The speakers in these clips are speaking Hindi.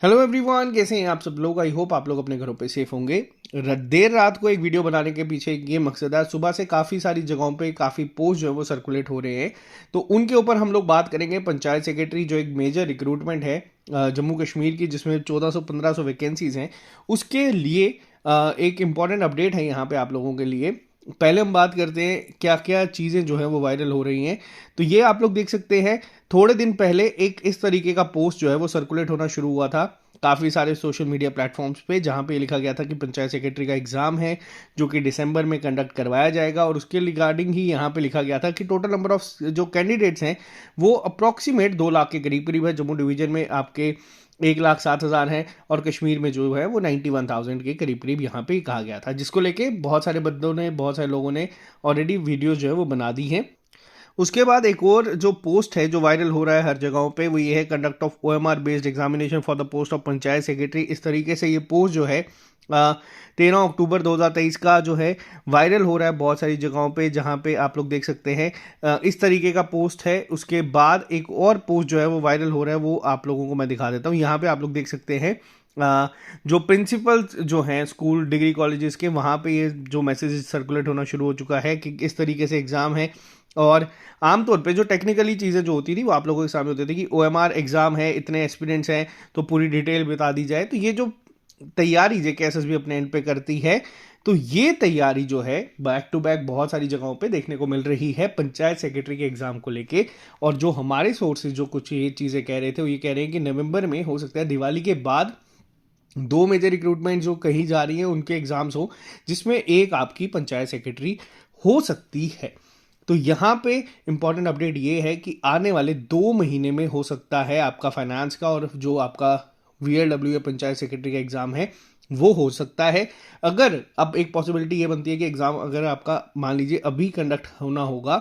हेलो एवरीवन, कैसे हैं आप सब लोग। आई होप आप लोग अपने घरों पे सेफ होंगे। देर रात को एक वीडियो बनाने के पीछे ये मकसद है। सुबह से काफ़ी सारी जगहों पे काफ़ी पोस्ट जो है वो सर्कुलेट हो रहे हैं, तो उनके ऊपर हम लोग बात करेंगे। पंचायत सेक्रेटरी जो एक मेजर रिक्रूटमेंट है जम्मू कश्मीर की, जिसमें 1400-1500 वैकेंसीज हैं, उसके लिए एक इम्पॉर्टेंट अपडेट है यहाँ पे आप लोगों के लिए। पहले हम बात करते हैं क्या क्या चीज़ें जो है वो वायरल हो रही हैं। तो ये आप लोग देख सकते हैं, थोड़े दिन पहले एक इस तरीके का पोस्ट जो है वो सर्कुलेट होना शुरू हुआ था काफ़ी सारे सोशल मीडिया प्लेटफॉर्म्स पे, जहाँ पे लिखा गया था कि पंचायत सेक्रेटरी का एग्ज़ाम है जो कि दिसंबर में कंडक्ट करवाया जाएगा। और उसके रिगार्डिंग ही यहाँ पे लिखा गया था कि टोटल नंबर ऑफ जो कैंडिडेट्स हैं वो अप्रॉक्सीमेट 2 लाख के करीब करीब है। जम्मू डिवीजन में आपके 1,07,000 है और कश्मीर में जो है वो 91,000 के करीब करीब यहाँ पे कहा गया था, जिसको लेके बहुत सारे बंदों ने, बहुत सारे लोगों ने ऑलरेडी वीडियोज जो है वो बना दी हैं। उसके बाद एक और जो पोस्ट है जो वायरल हो रहा है हर जगहों पे, वो ये है conduct of OMR based examination for the post of panchayat secretary. इस तरीके से ये पोस्ट जो है 13 अक्टूबर 2023 का जो है वायरल हो रहा है बहुत सारी जगहों पे, जहाँ पे आप लोग देख सकते हैं इस तरीके का पोस्ट है। उसके बाद एक और पोस्ट जो है वो वायरल हो रहा है, वो आप लोगों को मैं दिखा देता हूँ। यहाँ पे आप लोग देख सकते हैं जो प्रिंसिपल जो हैं स्कूल डिग्री कॉलेजेस के, वहाँ पे ये जो मैसेज सर्कुलेट होना शुरू हो चुका है कि इस तरीके से एग्ज़ाम है। और आमतौर पे जो टेक्निकली चीज़ें जो होती थी वो आप लोगों के सामने होती थी कि ओएमआर एग्ज़ाम है, इतने एस्पिरेंट्स हैं, तो पूरी डिटेल बता दी जाए। तो ये जो तैयारी जेकेएसएसबी अपने एंड पे करती है, तो ये तैयारी जो है बैक टू बैक बहुत सारी जगहों पे देखने को मिल रही है पंचायत सेक्रेटरी के एग्जाम को लेके। और जो हमारे सोर्सेज जो कुछ ये चीज़ें कह रहे थे, वो ये कह रहे हैं कि नवंबर में हो सकता है, दिवाली के बाद, दो मेजर रिक्रूटमेंट जो कही जा रही हैं उनके एग्जाम्स हो, जिसमें एक आपकी पंचायत सेक्रेटरी हो सकती है। तो यहाँ पे इंपॉर्टेंट अपडेट ये है कि आने वाले 2 महीने में हो सकता है आपका फाइनेंस का और जो आपका वीएलडब्ल्यू या पंचायत सेक्रेटरी का एग्जाम है वो हो सकता है। अगर अब एक पॉसिबिलिटी ये बनती है कि एग्जाम अगर आपका मान लीजिए अभी कंडक्ट होना होगा,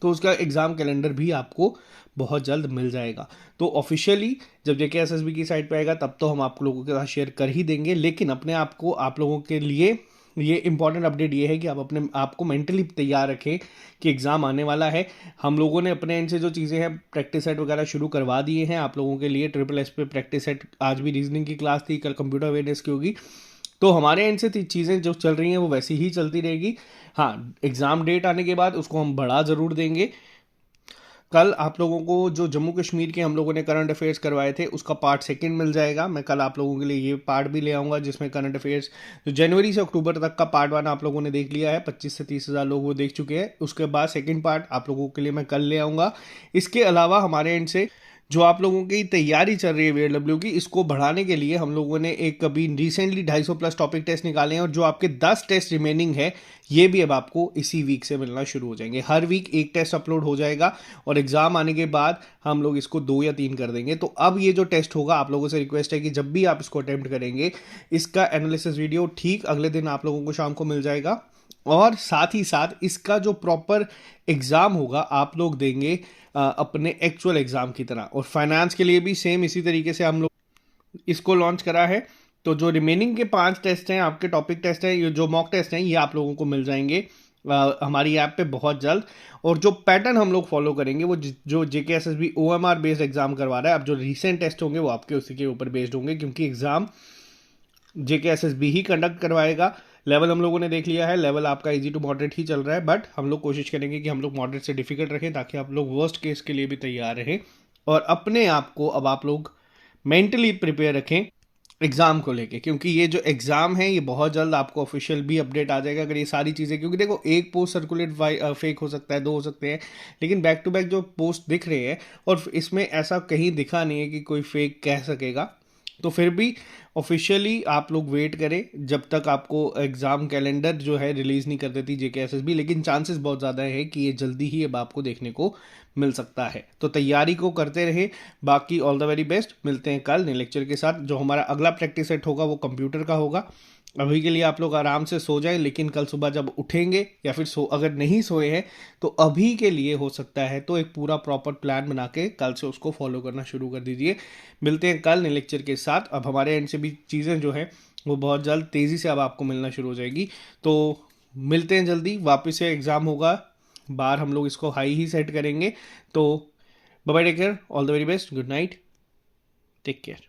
तो उसका एग्जाम कैलेंडर भी आपको बहुत जल्द मिल जाएगा। तो ऑफिशियली जब जेकेएसएसबी की साइट पे आएगा तब तो हम आप लोगों के साथ शेयर कर ही देंगे, लेकिन अपने आप को, आप लोगों के लिए ये इंपॉर्टेंट अपडेट ये है कि आप अपने आप को मेंटली तैयार रखें कि एग्ज़ाम आने वाला है। हम लोगों ने अपने एंड से जो चीज़ें हैं, प्रैक्टिस सेट वगैरह शुरू करवा दिए हैं आप लोगों के लिए। ट्रिपल एस पे प्रैक्टिस सेट, आज भी रीजनिंग की क्लास थी, कल कंप्यूटर अवेयरनेस की होगी। तो हमारे एंड से चीज़ें जो चल रही हैं वो वैसी ही चलती रहेगी। हाँ, एग्ज़ाम डेट आने के बाद उसको हम बढ़ा ज़रूर देंगे। कल आप लोगों को जो जम्मू कश्मीर के हम लोगों ने करंट अफेयर्स करवाए थे उसका पार्ट सेकंड मिल जाएगा। मैं कल आप लोगों के लिए ये पार्ट भी ले आऊँगा, जिसमें करंट अफेयर्स जो जनवरी से अक्टूबर तक का पार्ट 1 आप लोगों ने देख लिया है, 25 से 30 हज़ार लोग वो देख चुके हैं। उसके बाद सेकंड पार्ट आप लोगों के लिए मैं कल ले आऊँगा। इसके अलावा हमारे एंड से जो आप लोगों की तैयारी चल रही है वीएलडब्ल्यू की, इसको बढ़ाने के लिए हम लोगों ने एक अभी रिसेंटली 250+ टॉपिक टेस्ट निकाले हैं, और जो आपके 10 टेस्ट रिमेनिंग है ये भी अब आपको इसी वीक से मिलना शुरू हो जाएंगे। हर वीक एक टेस्ट अपलोड हो जाएगा और एग्जाम आने के बाद हम लोग इसको 2 या 3 कर देंगे। तो अब ये जो टेस्ट होगा, आप लोगों से रिक्वेस्ट है कि जब भी आप इसको अटेम्प्ट करेंगे, इसका एनालिसिस वीडियो ठीक अगले दिन आप लोगों को शाम को मिल जाएगा। और साथ ही साथ इसका जो प्रॉपर एग्ज़ाम होगा आप लोग देंगे अपने एक्चुअल एग्ज़ाम की तरह। और फाइनेंस के लिए भी सेम इसी तरीके से हम लोग इसको लॉन्च करा है। तो जो रिमेनिंग के 5 टेस्ट हैं, आपके टॉपिक टेस्ट हैं, ये जो मॉक टेस्ट हैं, ये आप लोगों को मिल जाएंगे हमारी ऐप पे बहुत जल्द। और जो पैटर्न हम लोग फॉलो करेंगे, वो जो जेकेएसएसबी ओएमआर बेस्ड एग्जाम करवा रहा है, अब जो रिसेंट टेस्ट होंगे वो आपके उसी के ऊपर बेस्ड होंगे, क्योंकि एग्जाम जेकेएसएसबी ही कंडक्ट करवाएगा। लेवल हम लोगों ने देख लिया है, लेवल आपका इजी टू मॉडरेट ही चल रहा है, बट हम लोग कोशिश करेंगे कि हम लोग मॉडरेट से डिफिकल्ट रखें, ताकि आप लोग वर्स्ट केस के लिए भी तैयार रहें और अपने आप को अब आप लोग मेंटली प्रिपेयर रखें एग्ज़ाम को लेके। क्योंकि ये जो एग्ज़ाम है ये बहुत जल्द आपको ऑफिशियल भी अपडेट आ जाएगा अगर ये सारी चीज़ें, क्योंकि देखो एक पोस्ट सर्कुलेट फेक हो सकता है, 2 हो सकते हैं, लेकिन बैक टू बैक जो पोस्ट दिख रहे हैं और इसमें ऐसा कहीं दिखा नहीं है कि कोई फेक कह सकेगा। तो फिर भी ऑफिशियली आप लोग वेट करें जब तक आपको एग्ज़ाम कैलेंडर जो है रिलीज़ नहीं कर देती जेकेएसएसबी, लेकिन चांसेस बहुत ज़्यादा है कि ये जल्दी ही अब आपको देखने को मिल सकता है। तो तैयारी को करते रहे। बाकी ऑल द वेरी बेस्ट। मिलते हैं कल नए लेक्चर के साथ। जो हमारा अगला प्रैक्टिस सेट होगा वो कंप्यूटर का होगा। अभी के लिए आप लोग आराम से सो जाएं, लेकिन कल सुबह जब उठेंगे या फिर अगर नहीं सोए हैं तो अभी के लिए हो सकता है तो एक पूरा प्रॉपर प्लान बना के कल से उसको फॉलो करना शुरू कर दीजिए। मिलते हैं कल नए लेक्चर के साथ। अब हमारे एंड से भी चीज़ें जो हैं वो बहुत जल्द तेज़ी से अब आपको मिलना शुरू हो जाएगी। तो मिलते हैं जल्दी। वापस से एग्ज़ाम होगा, बार हम लोग इसको हाई ही सेट करेंगे। तो bye bye, take care, all the very best, good night, take care.